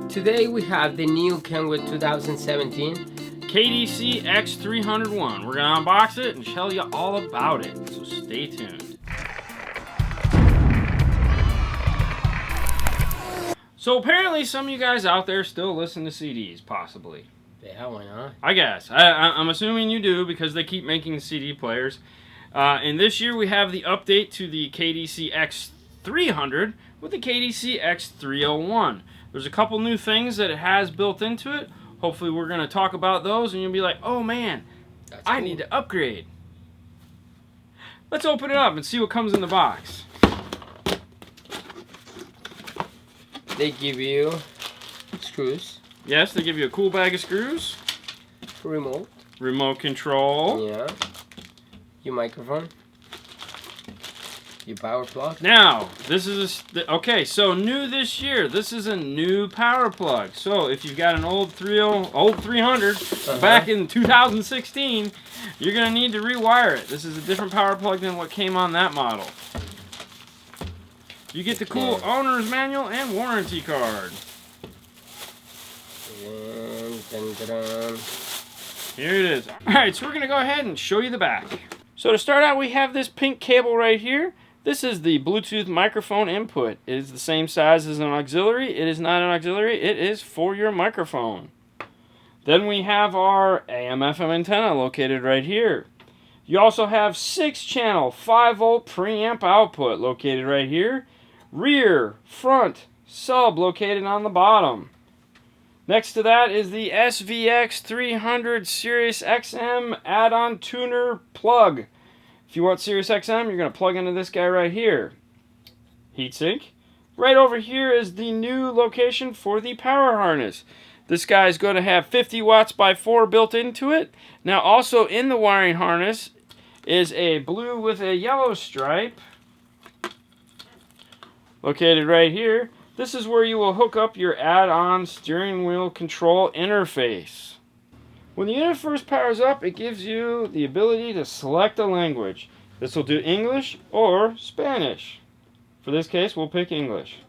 Today we have the new Kenwood 2017 KDC X301. We're going to unbox it and tell you all about it, so stay tuned. So apparently some of you guys out there still listen to CDs, possibly. Yeah, why not? I guess. I'm assuming you do because they keep making CD players. And this year we have the update to the KDC X300 with the KDC X301. There's a couple new things that it has built into it. Hopefully we're going to talk about those and you'll be like, oh man, I need to upgrade. Let's open it up and see what comes in the box. They give you screws. Yes, they give you a cool bag of screws. Remote control. Yeah. Your microphone. Your power plug. Now, this is okay, so new this year. This is a new power plug. So if you've got an old 300 back in 2016, you're going to need to rewire it. This is a different power plug than what came on that model. You get the cool owner's manual and warranty card. Here it is. Alright, so we're going to go ahead and show you the back. So to start out, we have this pink cable right here. This is the Bluetooth microphone input. It is the same size as an auxiliary. It is not an auxiliary. It is for your microphone. Then we have our AM/FM antenna located right here. You also have 6-channel 5-volt preamp output located right here. Rear, front, sub located on the bottom. Next to that is the SVX300 Sirius XM add-on tuner plug. If you want Sirius XM, you're going to plug into this guy right here. Heatsink. Right over here is the new location for the power harness. This guy is going to have 50 watts by 4 built into it. Now also in the wiring harness is a blue with a yellow stripe located right here. This is where you will hook up your add-on steering wheel control interface. When the unit first powers up, it gives you the ability to select a language. This will do English or Spanish. For this case, we'll pick English.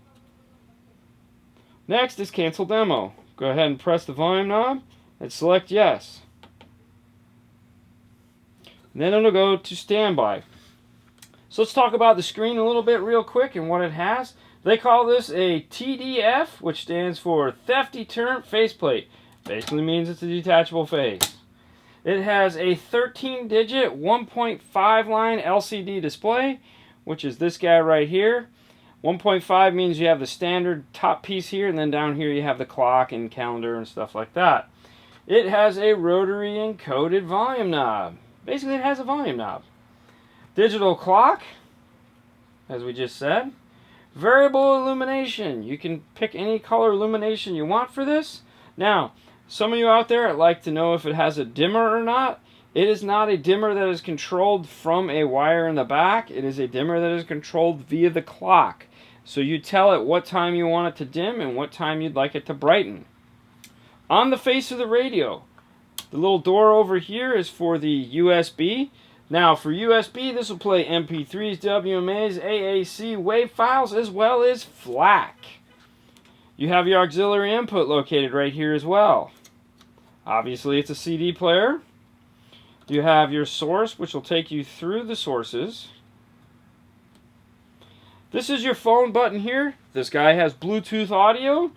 Next is cancel demo. Go ahead and press the volume knob and select yes. And then it'll go to standby. So let's talk about the screen a little bit real quick and what it has. They call this a TDF, which stands for Theft Deterrent Faceplate. Basically means it's a detachable face. It has a 13-digit 1.5 line LCD display, which is this guy right here. 1.5 means you have the standard top piece here, and then down here you have the clock and calendar and stuff like that. It has a rotary encoded volume knob. Basically it has a volume knob. Digital clock, as we just said. Variable illumination. You can pick any color illumination you want for this. Now, some of you out there like to know if it has a dimmer or not. It is not a dimmer that is controlled from a wire in the back. It is a dimmer that is controlled via the clock. So you tell it what time you want it to dim and what time you'd like it to brighten. On the face of the radio, the little door over here is for the USB. Now for USB, this will play MP3s, WMAs, AAC, WAV files, as well as FLAC. You have your auxiliary input located right here as well. Obviously it's a CD player. You have your source, which will take you through the sources. This is your phone button here. This guy has Bluetooth audio.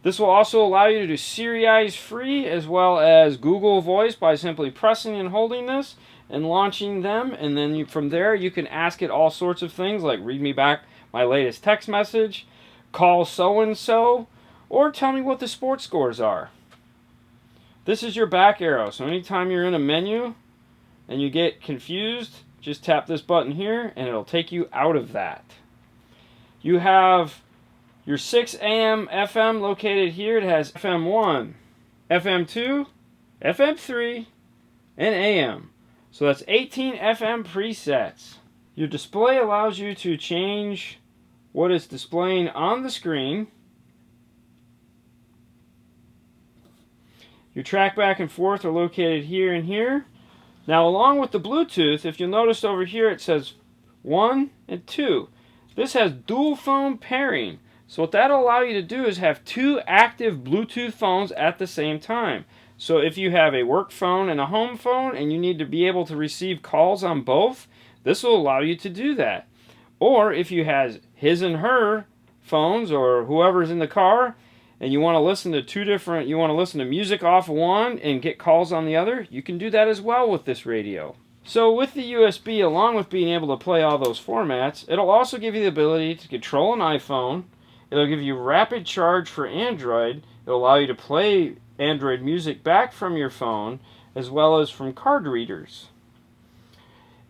This will also allow you to do Siri free as well as Google Voice by simply pressing and holding this and launching them, and then from there you can ask it all sorts of things like read me back my latest text message, call so-and-so, or tell me what the sports scores are. This is your back arrow, so anytime you're in a menu and you get confused, just tap this button here and it'll take you out of that. You have your 6 AM FM located here. It has FM1, FM2, FM3, and AM. So that's 18 FM presets. Your display allows you to change what is displaying on the screen. Your track back and forth are located here and here. Now along with the Bluetooth, if you'll notice over here it says 1 and 2. This has dual phone pairing. So what that'll allow you to do is have two active Bluetooth phones at the same time. So if you have a work phone and a home phone and you need to be able to receive calls on both, this will allow you to do that. Or if you have his and her phones or whoever's in the car and you want to listen to you want to listen to music off one and get calls on the other, you can do that as well with this radio. So with the USB, along with being able to play all those formats, it'll also give you the ability to control an iPhone. It'll give you rapid charge for Android. It'll allow you to play Android music back from your phone as well as from card readers.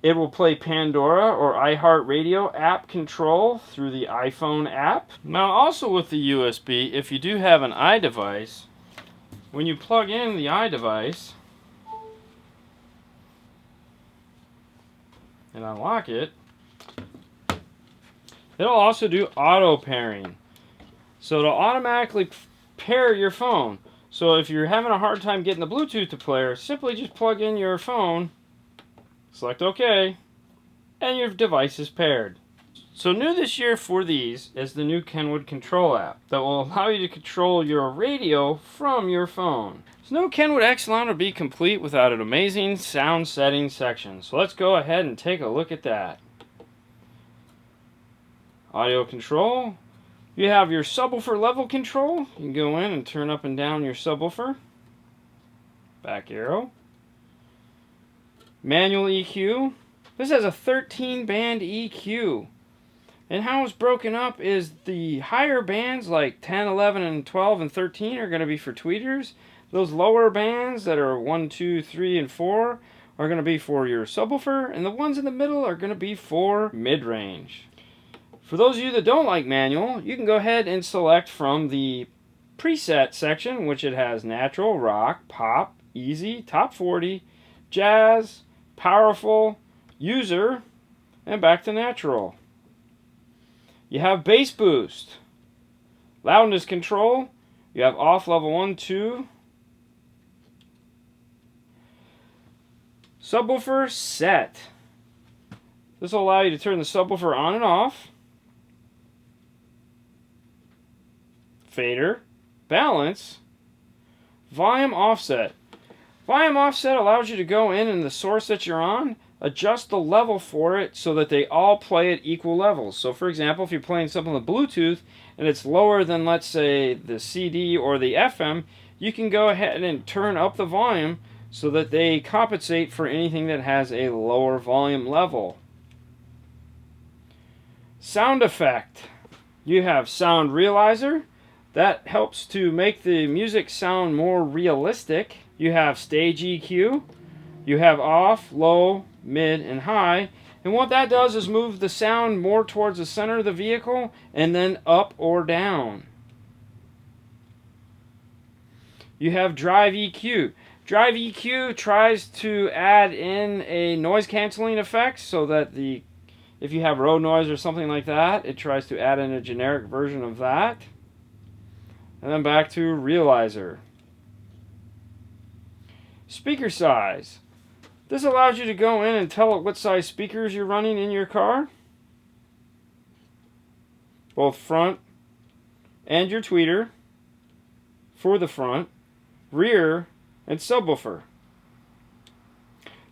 It will play Pandora or iHeartRadio app control through the iPhone app. Now also with the USB, if you do have an iDevice, when you plug in the iDevice and unlock it, it'll also do auto pairing. So it'll automatically pair your phone. So if you're having a hard time getting the Bluetooth to pair, simply just plug in your phone, select OK, and your device is paired. So new this year for these is the new Kenwood Control app that will allow you to control your radio from your phone. So no Kenwood Excelon would be complete without an amazing sound setting section. So let's go ahead and take a look at that. Audio control. You have your subwoofer level control. You can go in and turn up and down your subwoofer. Back arrow. Manual EQ. This has a 13-band EQ. And how it's broken up is the higher bands like 10, 11, and 12, and 13 are going to be for tweeters. Those lower bands that are 1, 2, 3, and 4 are going to be for your subwoofer. And the ones in the middle are going to be for mid-range. For those of you that don't like manual, you can go ahead and select from the preset section, which it has natural, rock, pop, easy, top 40, jazz, powerful, user, and back to natural. You have bass boost, loudness control, you have off level 1, 2, subwoofer set. This will allow you to turn the subwoofer on and off. Fader, balance, volume offset. Volume offset allows you to go in the source that you're on, adjust the level for it so that they all play at equal levels. So for example, if you're playing something with Bluetooth and it's lower than, let's say, the CD or the FM, you can go ahead and turn up the volume so that they compensate for anything that has a lower volume level. Sound effect. You have sound realizer. That helps to make the music sound more realistic. You have stage EQ. You have off, low, mid, and high. And what that does is move the sound more towards the center of the vehicle and then up or down. You have drive EQ. Drive EQ tries to add in a noise canceling effect so that if you have road noise or something like that, it tries to add in a generic version of that. And then back to realizer. Speaker size. This allows you to go in and tell it what size speakers you're running in your car. Both front and your tweeter for the front, rear, and subwoofer.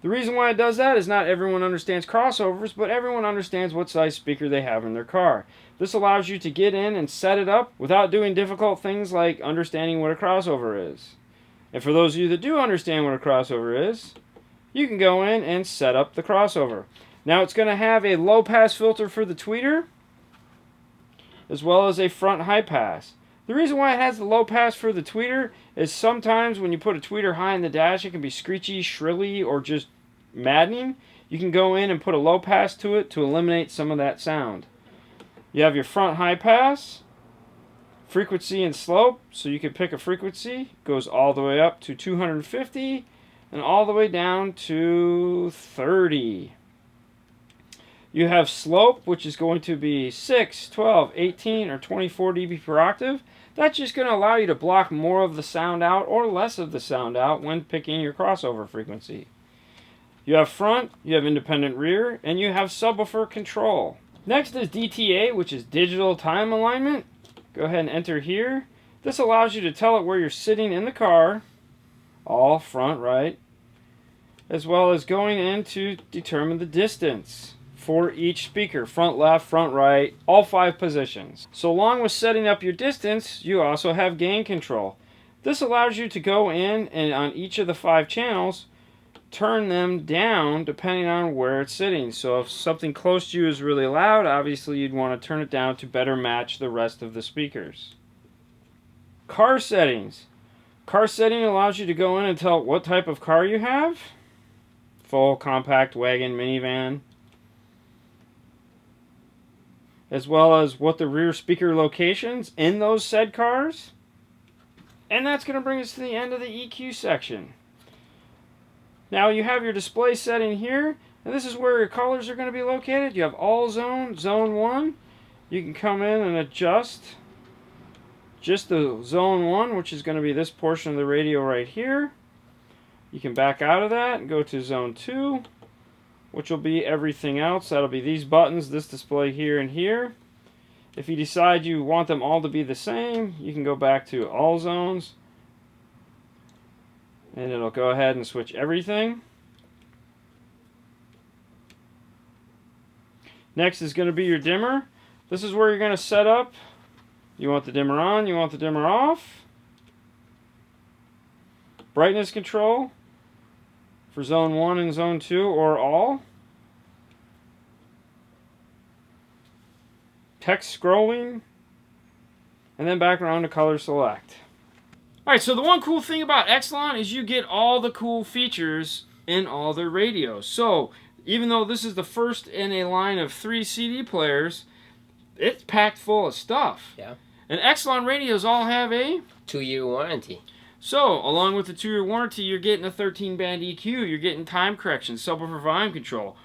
The reason why it does that is not everyone understands crossovers, but everyone understands what size speaker they have in their car. This allows you to get in and set it up without doing difficult things like understanding what a crossover is. And for those of you that do understand what a crossover is, you can go in and set up the crossover. Now it's going to have a low pass filter for the tweeter, as well as a front high pass. The reason why it has the low pass for the tweeter is sometimes when you put a tweeter high in the dash, it can be screechy, shrilly, or just maddening. You can go in and put a low pass to it to eliminate some of that sound. You have your front high pass, frequency and slope, so you can pick a frequency. Goes all the way up to 250 and all the way down to 30. You have slope, which is going to be 6, 12, 18, or 24 dB per octave. That's just going to allow you to block more of the sound out or less of the sound out when picking your crossover frequency. You have front, you have independent rear, and you have subwoofer control. Next is DTA, which is digital time alignment. Go ahead and enter here. This allows you to tell it where you're sitting in the car, all front right, as well as going in to determine the distance for each speaker, front left, front right, all 5 positions. So along with setting up your distance, you also have gain control. This allows you to go in and on each of the 5 channels, turn them down depending on where it's sitting. So if something close to you is really loud, obviously you'd want to turn it down to better match the rest of the speakers. Car settings. Car setting allows you to go in and tell what type of car you have. Full, compact, wagon, minivan. As well as what the rear speaker locations in those said cars. And that's going to bring us to the end of the EQ section. Now you have your display setting here, and this is where your colors are going to be located. You have all zone, zone 1. You can come in and adjust just the zone 1, which is going to be this portion of the radio right here. You can back out of that and go to zone 2, which will be everything else. That'll be these buttons, this display here and here. If you decide you want them all to be the same, you can go back to all zones, and it'll go ahead and switch everything. Next is going to be your dimmer. This is where you're going to set up. You want the dimmer on, you want the dimmer off. Brightness control for zone 1 and zone 2 or all. Text scrolling. And then back around to color select. Alright, so the one cool thing about Excelon is you get all the cool features in all their radios. So, even though this is the first in a line of 3 CD players, it's packed full of stuff. Yeah. And Excelon radios all have a 2-year warranty. So, along with the 2-year warranty, you're getting a 13-band EQ, you're getting time correction, subwoofer volume control,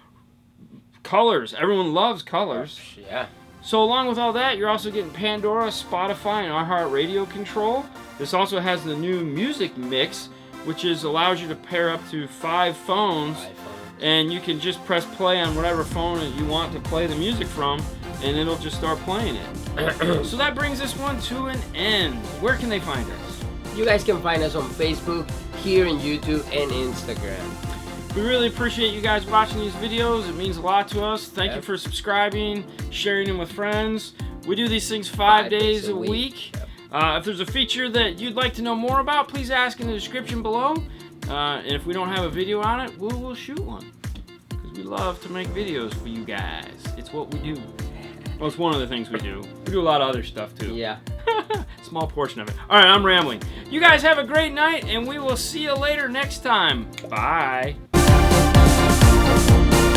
colors. Everyone loves colors. Yeah. So, along with all that, you're also getting Pandora, Spotify, and iHeartRadio control. This also has the new music mix, which allows you to pair up to 5 phones, and you can just press play on whatever phone that you want to play the music from, and it'll just start playing it. So that brings this one to an end. Where can they find us? You guys can find us on Facebook, here in YouTube, and Instagram. We really appreciate you guys watching these videos. It means a lot to us. Thank you for subscribing, sharing them with friends. We do these things 5 days a week. Yep. If there's a feature that you'd like to know more about, please ask in the description below. And if we don't have a video on it, we'll shoot one. Because we love to make videos for you guys. It's what we do. Well, it's one of the things we do. We do a lot of other stuff too. Yeah. Small portion of it. Alright, I'm rambling. You guys have a great night, and we will see you later next time. Bye.